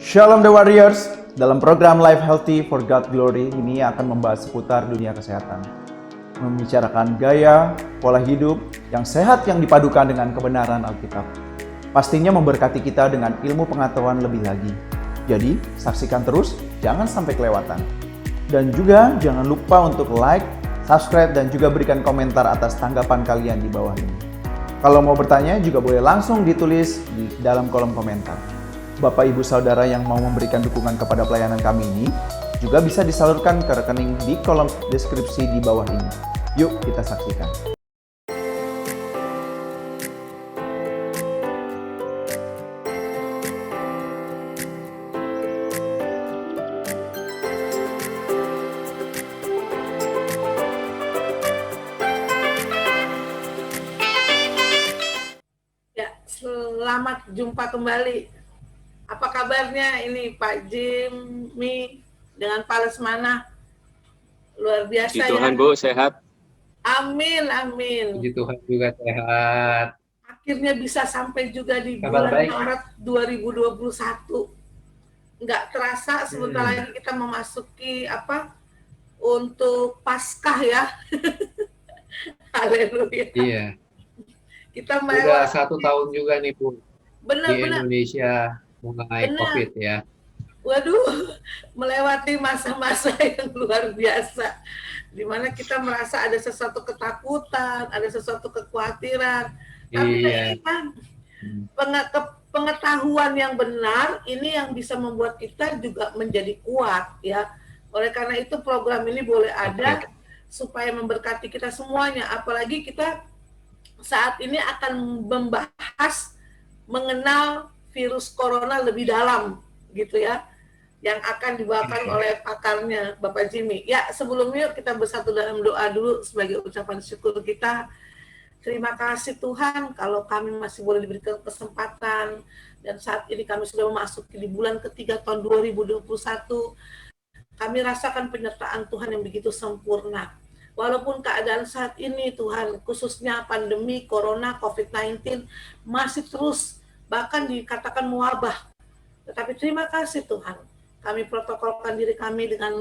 Shalom The Warriors, dalam program Life Healthy for God Glory ini akan membahas seputar dunia kesehatan. Membicarakan gaya, pola hidup yang sehat yang dipadukan dengan kebenaran Alkitab. Pastinya memberkati kita dengan ilmu pengetahuan lebih lagi. Jadi, saksikan terus, jangan sampai kelewatan. Dan juga jangan lupa untuk like, subscribe, dan juga berikan komentar atas tanggapan kalian di bawah ini. Kalau mau bertanya juga boleh langsung ditulis di dalam kolom komentar. Bapak Ibu Saudara yang mau memberikan dukungan kepada pelayanan kami ini juga bisa disalurkan ke rekening di kolom deskripsi di bawah ini. Yuk kita saksikan. Ya, selamat jumpa kembali. Apa kabarnya ini Pak Jimmy dengan Pak Lesmana? Luar biasa Puji ya. Tuhan Bu, sehat. Amin, amin. Puji Tuhan juga sehat. Akhirnya bisa sampai juga di Kabar bulan baik. Maret 2021. Nggak terasa sebentar lagi kita memasuki untuk Paskah ya. Haleluya. Iya. Kita Udah 1 tahun juga nih Bu di benar-benar Indonesia mengenai COVID ya. Waduh, melewati masa-masa yang luar biasa, di mana kita merasa ada sesuatu ketakutan, ada sesuatu kekhawatiran. Tapi Iya. pengetahuan yang benar ini yang bisa membuat kita juga menjadi kuat ya. Oleh karena itu program ini boleh ada supaya memberkati kita semuanya. Apalagi kita saat ini akan membahas mengenal virus corona lebih dalam gitu ya, yang akan dibawakan oleh pakarnya Bapak Jimmy. Ya, sebelumnya kita bersatu dalam doa dulu sebagai ucapan syukur kita. Terima kasih Tuhan kalau kami masih boleh diberikan kesempatan dan saat ini kami sudah memasuki di bulan ketiga tahun 2021. Kami rasakan penyertaan Tuhan yang begitu sempurna. Walaupun keadaan saat ini Tuhan, khususnya pandemi Corona COVID-19 masih terus bahkan dikatakan mewabah. Tetapi terima kasih Tuhan, kami protokolkan diri kami dengan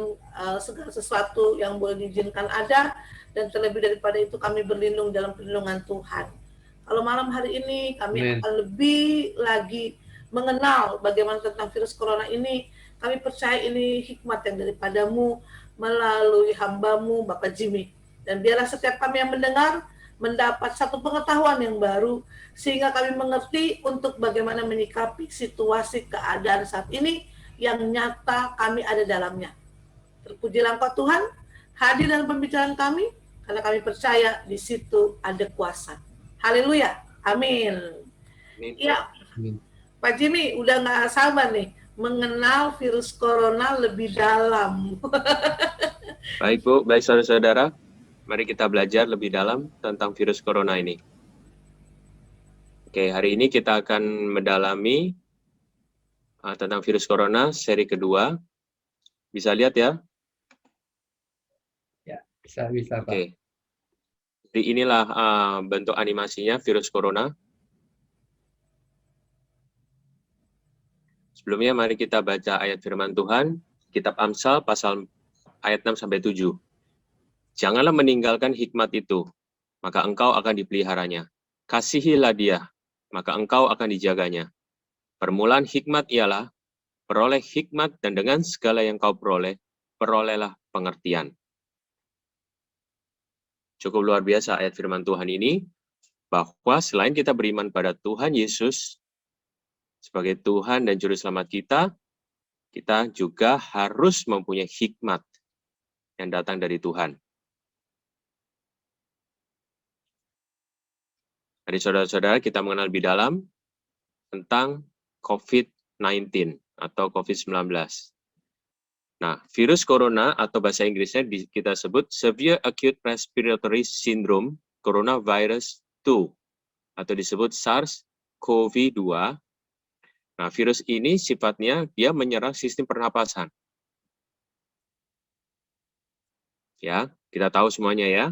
segala sesuatu yang boleh diizinkan ada, dan terlebih daripada itu kami berlindung dalam perlindungan Tuhan. Kalau malam hari ini kami akan lebih lagi mengenal bagaimana tentang virus corona ini. Kami percaya ini hikmat yang daripadamu melalui hambamu Bapak Jimmy. Dan biarlah setiap kami yang mendengar mendapat satu pengetahuan yang baru sehingga kami mengerti untuk bagaimana menyikapi situasi keadaan saat ini yang nyata kami ada dalamnya. Terpujilah Engkau Tuhan, hadir dalam pembicaraan kami karena kami percaya di situ ada kuasa. Haleluya, amin. Ya, Pak Jimmy udah nggak sabar nih mengenal virus corona lebih dalam. Baik Bu, baik saudara-saudara. Mari kita belajar lebih dalam tentang virus corona ini. Oke, hari ini kita akan mendalami tentang virus corona seri kedua. Bisa lihat ya? Ya, bisa Pak. Oke. Jadi inilah bentuk animasinya virus corona. Sebelumnya mari kita baca ayat firman Tuhan, Kitab Amsal pasal ayat 6-7. Janganlah meninggalkan hikmat itu, maka engkau akan dipeliharanya. Kasihilah dia, maka engkau akan dijaganya. Permulaan hikmat ialah, peroleh hikmat dan dengan segala yang kau peroleh, perolehlah pengertian. Cukup luar biasa ayat firman Tuhan ini, bahwa selain kita beriman pada Tuhan Yesus, sebagai Tuhan dan Juru Selamat kita juga harus mempunyai hikmat yang datang dari Tuhan. Dari saudara-saudara kita mengenal lebih dalam tentang COVID-19 atau COVID-19. Nah, virus corona atau bahasa Inggrisnya kita sebut Severe Acute Respiratory Syndrome Coronavirus 2 atau disebut SARS-CoV-2. Nah, virus ini sifatnya dia menyerang sistem pernapasan. Ya, kita tahu semuanya ya.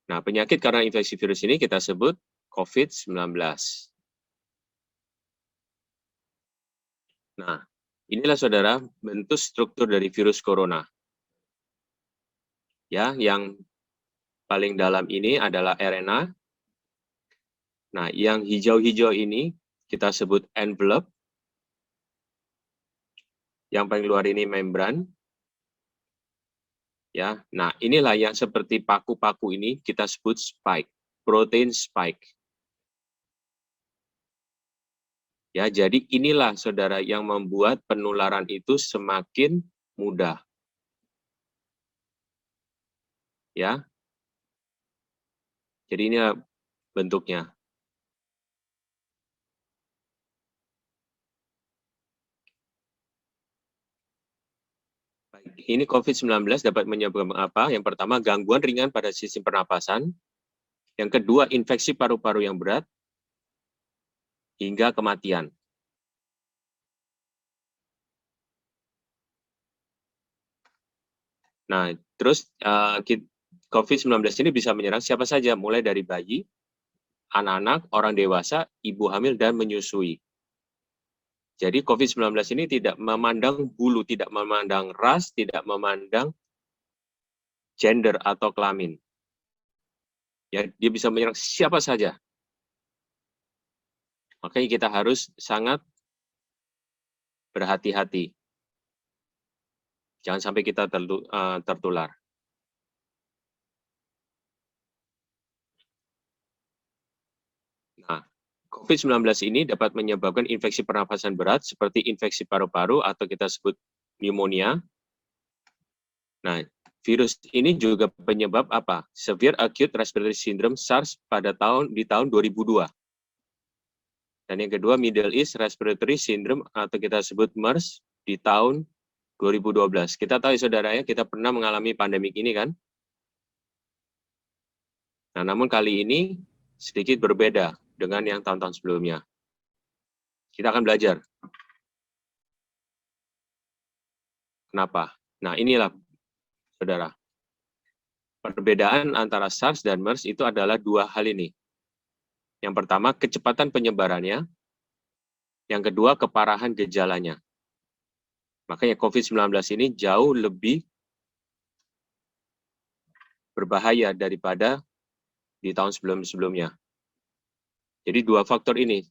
Nah, penyakit karena infeksi virus ini kita sebut COVID-19. Nah, Inilah saudara bentuk struktur dari virus corona. Ya, yang paling dalam ini adalah RNA. Nah, yang hijau-hijau ini kita sebut envelope. Yang paling luar ini membran. Ya, nah inilah yang seperti paku-paku ini kita sebut spike, protein spike. Ya, jadi inilah saudara yang membuat penularan itu semakin mudah. Ya. Jadi ini bentuknya. Ini COVID-19 dapat menyebabkan apa? Yang pertama, gangguan ringan pada sistem pernapasan. Yang kedua, infeksi paru-paru yang berat. Hingga kematian. Nah, terus COVID-19 ini bisa menyerang siapa saja, mulai dari bayi, anak-anak, orang dewasa, ibu hamil, dan menyusui. Jadi COVID-19 ini tidak memandang bulu, tidak memandang ras, tidak memandang gender atau kelamin. Ya, dia bisa menyerang siapa saja. Makanya kita harus sangat berhati-hati. Jangan sampai kita tertular. Nah, COVID-19 ini dapat menyebabkan infeksi pernapasan berat seperti infeksi paru-paru atau kita sebut pneumonia. Nah, virus ini juga penyebab apa? Severe Acute Respiratory Syndrome SARS di tahun 2002. Dan yang kedua, Middle East Respiratory Syndrome atau kita sebut MERS di tahun 2012. Kita tahu saudara ya, kita pernah mengalami pandemik ini kan? Nah, namun kali ini sedikit berbeda dengan yang tahun-tahun sebelumnya. Kita akan belajar. Kenapa? Nah, inilah saudara. Perbedaan antara SARS dan MERS itu adalah dua hal ini. Yang pertama, kecepatan penyebarannya. Yang kedua, keparahan gejalanya. Makanya COVID-19 ini jauh lebih berbahaya daripada di tahun sebelum-sebelumnya. Jadi dua faktor ini,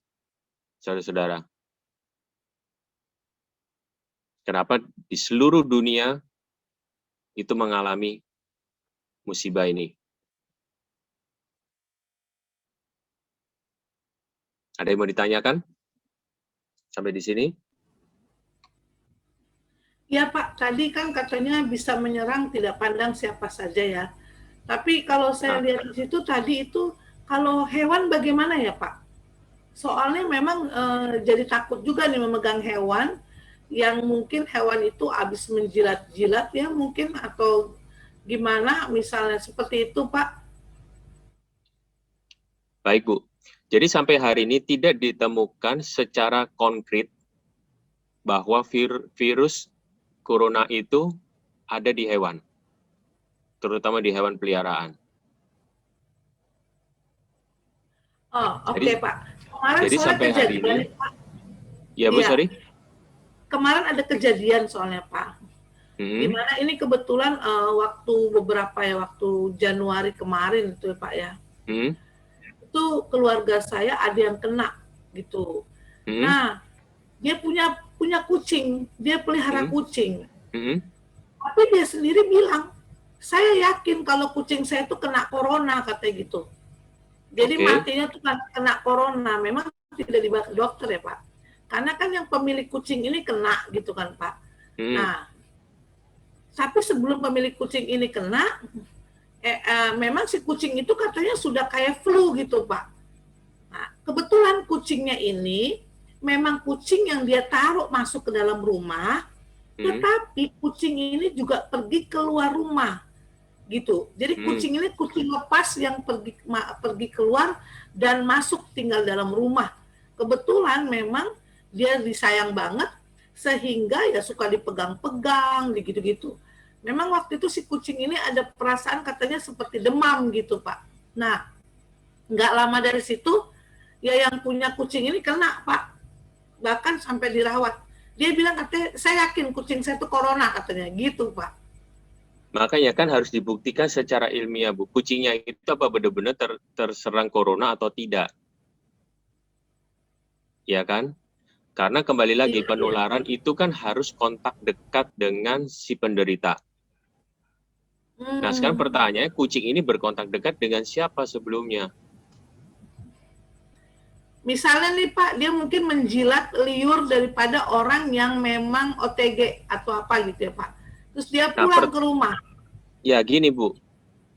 saudara-saudara. Kenapa di seluruh dunia itu mengalami musibah ini? Ada yang mau ditanyakan? Sampai di sini? Ya Pak, tadi kan katanya bisa menyerang tidak pandang siapa saja ya. Tapi kalau saya lihat di situ tadi itu, kalau hewan bagaimana ya Pak? Soalnya memang jadi takut juga nih memegang hewan, yang mungkin hewan itu habis menjilat-jilat ya mungkin, atau gimana misalnya seperti itu Pak? Baik Bu, jadi sampai hari ini tidak ditemukan secara konkret bahwa virus corona itu ada di hewan, terutama di hewan peliharaan. Oh, oke Pak. Kemarin jadi sampai hari ini, Pak. Ya Bu, sorry. Kemarin ada kejadian soalnya Pak. Di mana ini kebetulan waktu Januari kemarin itu ya Pak ya. Itu keluarga saya ada yang kena gitu. Nah, dia punya kucing, dia pelihara kucing. Tapi dia sendiri bilang, saya yakin kalau kucing saya itu kena corona, katanya gitu. Jadi matinya tuh kena corona, memang tidak dibawa ke dokter ya Pak. Karena kan yang pemilik kucing ini kena gitu kan Pak. Nah, tapi sebelum pemilik kucing ini kena, memang si kucing itu katanya sudah kayak flu gitu Pak. Nah, kebetulan kucingnya ini memang kucing yang dia taruh masuk ke dalam rumah, tetapi kucing ini juga pergi keluar rumah gitu. Jadi kucing ini kucing lepas yang pergi keluar dan masuk tinggal dalam rumah. Kebetulan memang dia disayang banget sehingga ya suka dipegang-pegang gitu-gitu. Memang waktu itu si kucing ini ada perasaan katanya seperti demam gitu Pak. Nah, nggak lama dari situ ya yang punya kucing ini kena Pak, bahkan sampai dirawat. Dia bilang katanya, saya yakin kucing saya itu corona katanya, gitu Pak. Makanya kan harus dibuktikan secara ilmiah, Bu. Kucingnya itu apa benar-benar terserang corona atau tidak. Ya kan? Karena kembali lagi, Iya, penularan itu kan harus kontak dekat dengan si penderita. Nah, sekarang pertanyaannya, kucing ini berkontak dekat dengan siapa sebelumnya? Misalnya nih Pak, dia mungkin menjilat liur daripada orang yang memang OTG atau apa gitu ya Pak. Terus dia pulang ke rumah. Ya gini Bu,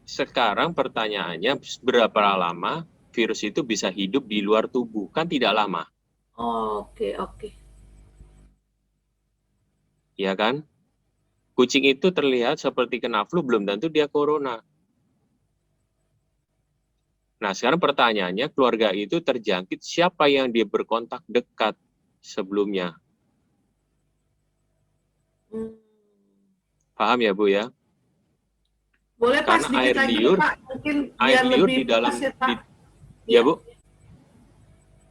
sekarang pertanyaannya berapa lama virus itu bisa hidup di luar tubuh? Kan tidak lama. Oke, oke. Ya kan? Kucing itu terlihat seperti kena flu, belum tentu dia corona. Nah, sekarang pertanyaannya, keluarga itu terjangkit siapa yang dia berkontak dekat sebelumnya? Hmm. Paham ya, Bu ya? Boleh Pak Karena sedikit air lagi liur, Pak, mungkin air biar liur lebih di dalam, pas ya Pak. ya Bu?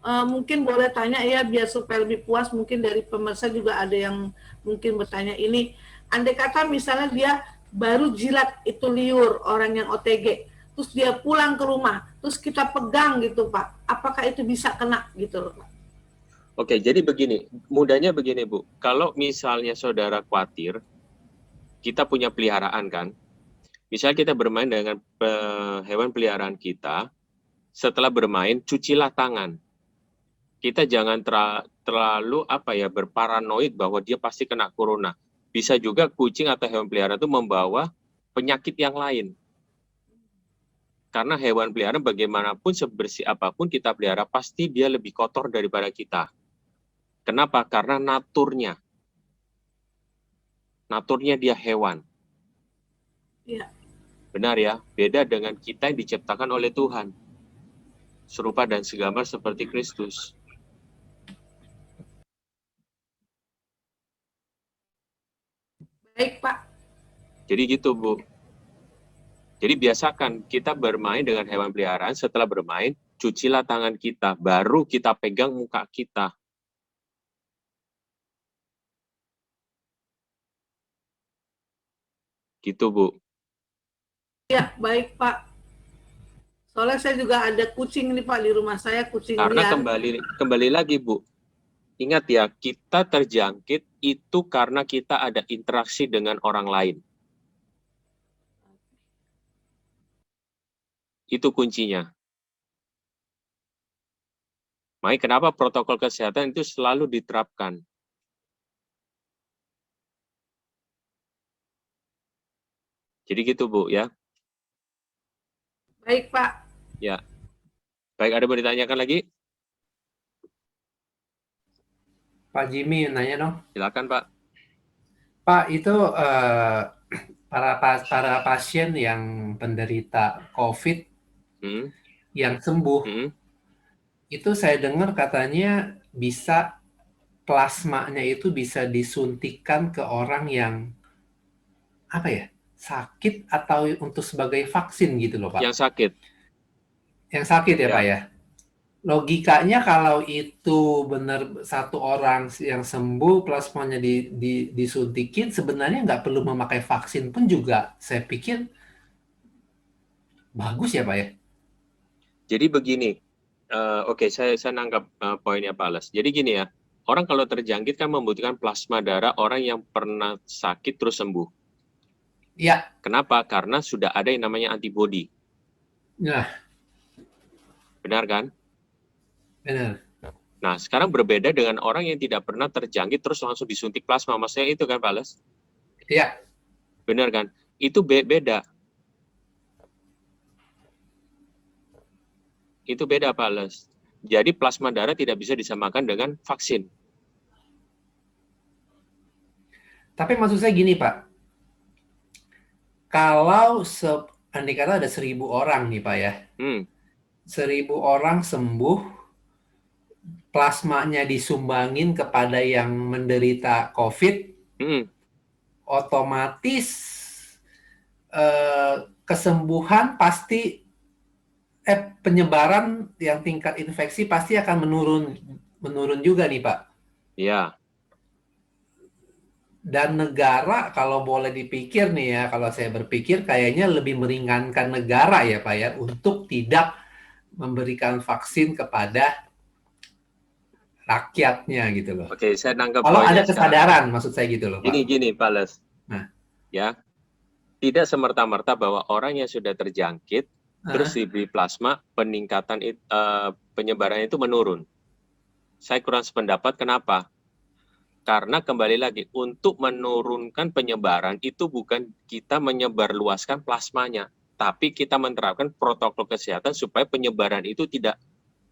Mungkin boleh tanya ya biar supaya lebih puas, mungkin dari pemirsa juga ada yang mungkin bertanya ini, andai kata misalnya dia baru jilat itu liur orang yang OTG, terus dia pulang ke rumah, terus kita pegang gitu Pak, apakah itu bisa kena gitu loh Pak? Oke, jadi begini, mudahnya begini Bu, kalau misalnya saudara khawatir, kita punya peliharaan kan, misalnya kita bermain dengan hewan peliharaan kita, setelah bermain, cucilah tangan. Kita jangan terlalu berparanoid bahwa dia pasti kena corona. Bisa juga kucing atau hewan peliharaan itu membawa penyakit yang lain. Karena hewan peliharaan bagaimanapun sebersih apapun kita pelihara, pasti dia lebih kotor daripada kita. Kenapa? Karena naturnya. Naturnya dia hewan. Iya. Benar ya, beda dengan kita yang diciptakan oleh Tuhan. Serupa dan segambar seperti Kristus. Baik Pak. Jadi gitu Bu. Jadi biasakan kita bermain dengan hewan peliharaan, setelah bermain, cucilah tangan kita, baru kita pegang muka kita. Gitu Bu. Ya, baik Pak. Soalnya saya juga ada kucing nih Pak di rumah saya, kucing Karena liar. kembali lagi Bu, ingat ya, kita terjangkit itu karena kita ada interaksi dengan orang lain. Itu kuncinya. Makanya kenapa protokol kesehatan itu selalu diterapkan. Jadi gitu Bu ya. Baik Pak. Ya. Baik, ada mau ditanyakan lagi? Pak Jimmy nanya dong. Silakan Pak. Pak, itu para pasien yang penderita COVID yang sembuh, itu saya dengar katanya bisa plasmanya itu bisa disuntikan ke orang yang sakit atau untuk sebagai vaksin gitu loh Pak. Yang sakit. Yang sakit ya Pak ya. Logikanya kalau itu benar satu orang yang sembuh plasmanya disuntikin, sebenarnya nggak perlu memakai vaksin pun juga saya pikir bagus ya Pak ya. Jadi begini, oke, saya nanggap poinnya Pak Ales. Jadi gini ya, orang kalau terjangkit kan membutuhkan plasma darah orang yang pernah sakit terus sembuh. Iya. Kenapa? Karena sudah ada yang namanya antibodi. Nah. Benar kan? Benar. Nah, sekarang berbeda dengan orang yang tidak pernah terjangkit terus langsung disuntik plasma. Maksudnya itu kan Pak Ales? Iya. Benar kan? Itu beda. Itu beda Pak Ales. Jadi plasma darah tidak bisa disamakan dengan vaksin. Tapi maksud saya gini Pak, kalau andai kata ada 1.000 orang nih Pak ya, 1.000 orang sembuh, plasmanya disumbangin kepada yang menderita COVID, otomatis kesembuhan pasti penyebaran yang tingkat infeksi pasti akan menurun juga nih Pak. Iya. Dan negara kalau boleh dipikir nih ya, kalau saya berpikir kayaknya lebih meringankan negara ya Pak ya, untuk tidak memberikan vaksin kepada rakyatnya gitu loh. Oke, saya nangkep Kalau ada poinnya sekarang. kesadaran, maksud saya gitu loh Pak. Gini, Pak Les. Nah. Ya, tidak semerta-merta bahwa orang yang sudah terjangkit terus diberi plasma, penyebaran itu menurun. Saya kurang sependapat. Kenapa? Karena kembali lagi, untuk menurunkan penyebaran itu bukan kita menyebarluaskan plasmanya, tapi kita menerapkan protokol kesehatan supaya penyebaran itu tidak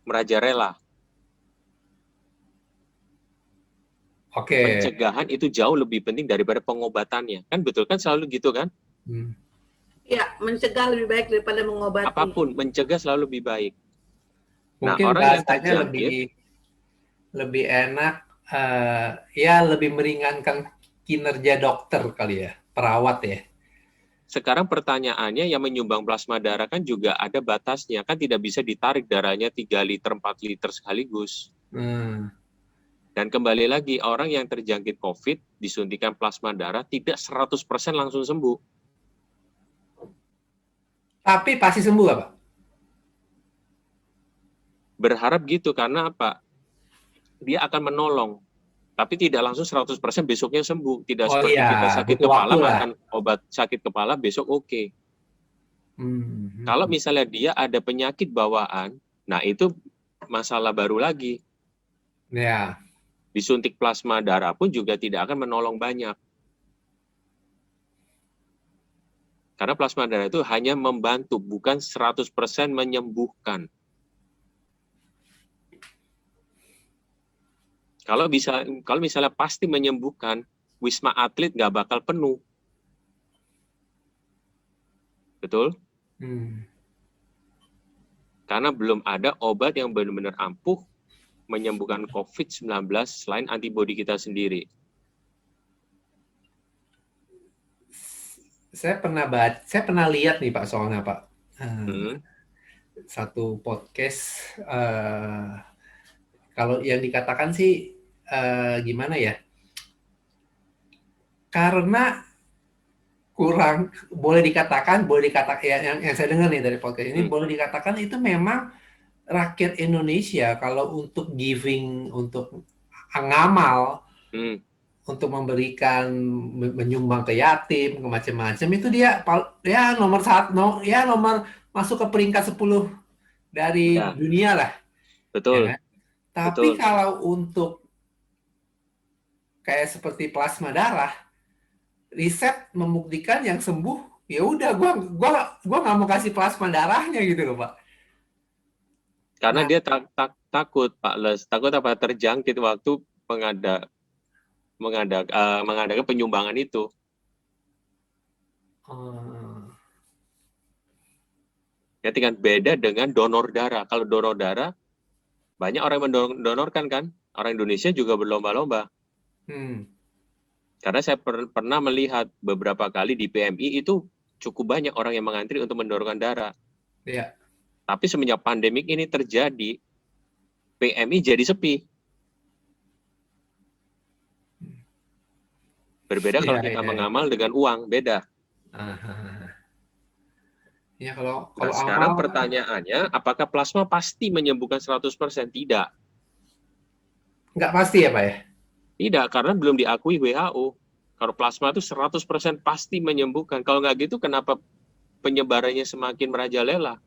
merajalela. Oke. Pencegahan itu jauh lebih penting daripada pengobatannya. Kan betul kan, selalu gitu kan? Ya, mencegah lebih baik daripada mengobati. Apapun, mencegah selalu lebih baik. Mungkin nah, orang yang terjangkit lebih enak, ya lebih meringankan kinerja dokter kali ya, perawat ya. Sekarang pertanyaannya, yang menyumbang plasma darah kan juga ada batasnya, kan tidak bisa ditarik darahnya 3 liter, 4 liter sekaligus. Dan kembali lagi, orang yang terjangkit COVID disuntikan plasma darah tidak 100% langsung sembuh. Tapi pasti sembuh nggak, Pak? Berharap gitu, karena apa? Dia akan menolong, tapi tidak langsung 100% besoknya sembuh. Tidak seperti kita sakit kepala, makan obat sakit kepala, besok oke. Kalau misalnya dia ada penyakit bawaan, nah itu masalah baru lagi. Ya. Disuntik plasma darah pun juga tidak akan menolong banyak. Karena plasma darah itu hanya membantu, bukan 100% menyembuhkan. Kalau misalnya pasti menyembuhkan, Wisma Atlet nggak bakal penuh. Betul? Karena belum ada obat yang benar-benar ampuh menyembuhkan COVID-19 selain antibodi kita sendiri. Saya pernah lihat nih Pak, soalnya Pak, satu podcast, kalau yang dikatakan sih gimana ya, karena kurang, boleh dikatakan yang saya dengar nih dari podcast ini, boleh dikatakan itu memang rakyat Indonesia kalau untuk giving, untuk ngamal, untuk memberikan, menyumbang ke yatim, ke macam-macam, itu dia nomor masuk ke peringkat 10 dari dunia lah. Betul. Ya kan? Tapi kalau untuk kayak seperti plasma darah, riset membuktikan yang sembuh, ya udah gua nggak mau kasih plasma darahnya gitu loh Pak. Karena dia takut Pak Les, takut apa, terjangkit waktu mengadakan penyumbangan itu. Ya, dengan beda dengan donor darah. Kalau donor darah, banyak orang yang mendonorkan kan. Orang Indonesia juga berlomba-lomba. Karena saya pernah melihat beberapa kali di PMI itu cukup banyak orang yang mengantri untuk mendonorkan darah. Iya. Tapi semenjak pandemik ini terjadi, PMI jadi sepi. Berbeda kalau kita mengamal dengan uang, beda. Ya, kalau sekarang pertanyaannya, apakah plasma pasti menyembuhkan 100%? Tidak. Nggak pasti ya Pak ya? Tidak, karena belum diakui WHO. Kalau plasma itu 100% pasti menyembuhkan. Kalau nggak gitu, kenapa penyebarannya semakin merajalela?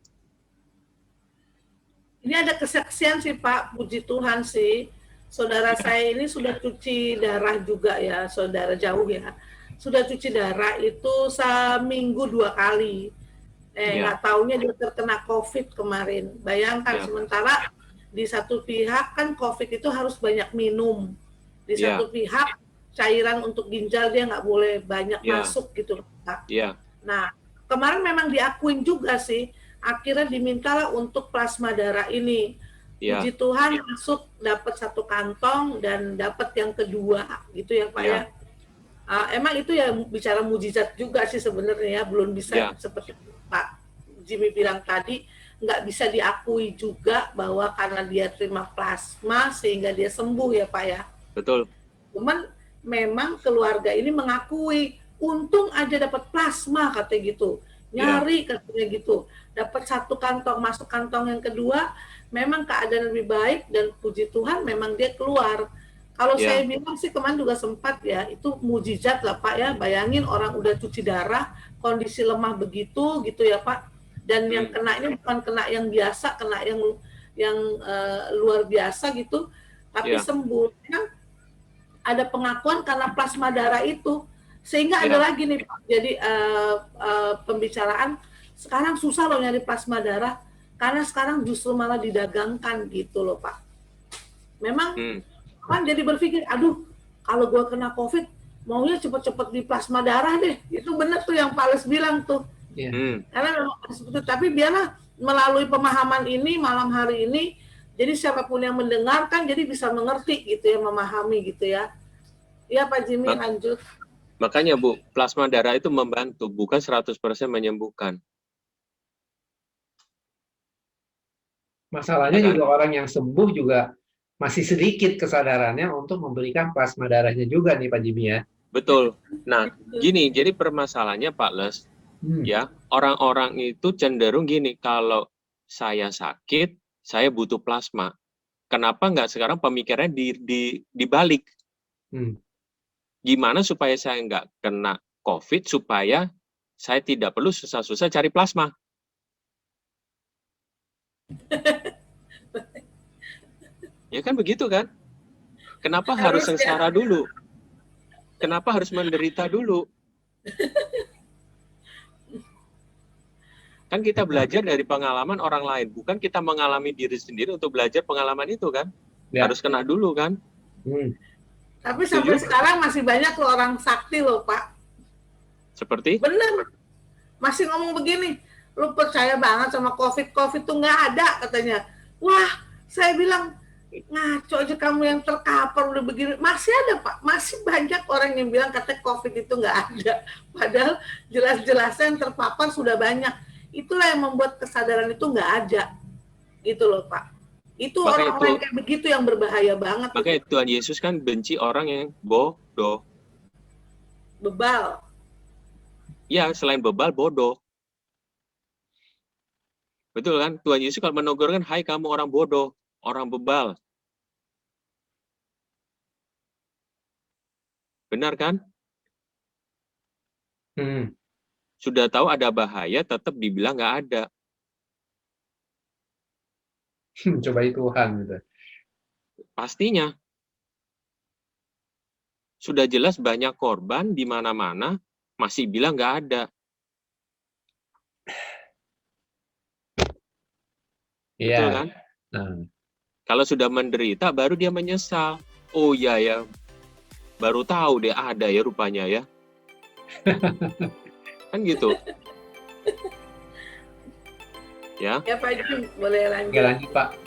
Ini ada kesaksian sih Pak, puji Tuhan sih. Saudara saya ini sudah cuci darah juga ya, saudara jauh ya. Sudah cuci darah itu seminggu 2 kali. Nggak taunya dia terkena COVID kemarin. Bayangkan, sementara di satu pihak kan COVID itu harus banyak minum. Di satu pihak cairan untuk ginjal dia nggak boleh banyak masuk gitu. Nah, kemarin memang diakuin juga sih. Akhirnya dimintalah untuk plasma darah ini. Puji Tuhan masuk, dapat 1 kantong dan dapat yang kedua gitu ya Pak ya. Emang itu ya bicara mujizat juga sih sebenarnya ya, belum bisa seperti Pak Jimmy bilang tadi, nggak bisa diakui juga bahwa karena dia terima plasma sehingga dia sembuh ya Pak ya. Betul. Cuman memang keluarga ini mengakui, untung aja dapat plasma katanya gitu, nyari katanya gitu, dapat satu kantong, masuk kantong yang kedua, memang keadaan lebih baik dan puji Tuhan memang dia keluar. Kalau saya bilang sih kemarin juga sempat ya, itu mujizat lah Pak ya, bayangin orang udah cuci darah, kondisi lemah begitu gitu ya Pak, dan yang kenanya bukan kena yang biasa, kena yang luar biasa gitu, tapi sembuh. Kan ada pengakuan karena plasma darah itu, sehingga ada lagi nih Pak, jadi pembicaraan sekarang susah loh nyari plasma darah karena sekarang justru malah didagangkan gitu loh Pak. Memang kan jadi berpikir, aduh kalau gue kena COVID maunya cepet-cepet di plasma darah deh, itu bener tuh yang Pak Les bilang tuh. Karena memang seperti itu, tapi biarlah melalui pemahaman ini malam hari ini, jadi siapapun yang mendengarkan jadi bisa mengerti gitu ya, memahami gitu ya. Iya Pak Jimmy, lanjut. Makanya Bu, plasma darah itu membantu, bukan 100% menyembuhkan. Masalahnya juga orang yang sembuh juga masih sedikit kesadarannya untuk memberikan plasma darahnya juga nih Pak Jimmy ya. Betul. Nah, gini, jadi permasalahannya Pak Les, ya, orang-orang itu cenderung gini, kalau saya sakit, saya butuh plasma. Kenapa nggak sekarang pemikirannya dibalik? Gimana supaya saya nggak kena COVID, supaya saya tidak perlu susah-susah cari plasma? Ya kan begitu kan? Kenapa harus sengsara dulu? Kenapa harus menderita dulu? Kan kita belajar dari pengalaman orang lain, bukan kita mengalami diri sendiri untuk belajar pengalaman itu kan? Harus kena dulu kan? Tapi sampai sekarang masih banyak loh orang sakti loh Pak. Seperti? Bener, masih ngomong begini, lu percaya banget sama COVID tuh nggak ada katanya. Wah, saya bilang, ngaco aja kamu yang terkapar udah begini. Masih ada Pak, masih banyak orang yang bilang katanya COVID itu nggak ada. Padahal jelas-jelasnya yang terpapar sudah banyak. Itulah yang membuat kesadaran itu nggak ada. Gitu loh Pak. Itu orang-orang kayak begitu yang berbahaya banget. Makanya Tuhan Yesus kan benci orang yang bodoh. Bebal. Ya, selain bebal, bodoh. Betul kan? Tuhan Yesus kalau menegur kan, hai kamu orang bodoh, orang bebal. Benar kan? Sudah tahu ada bahaya, tetap dibilang nggak ada. Cobai Tuhan gitu. Pastinya. Sudah jelas banyak korban di mana-mana, masih bilang nggak ada. Betul kan? Kalau sudah menderita, baru dia menyesal. Oh iya ya, baru tahu dia ada ya rupanya ya. Kan gitu. Ya Pak Jim, boleh lanjut. Lanjut Pak.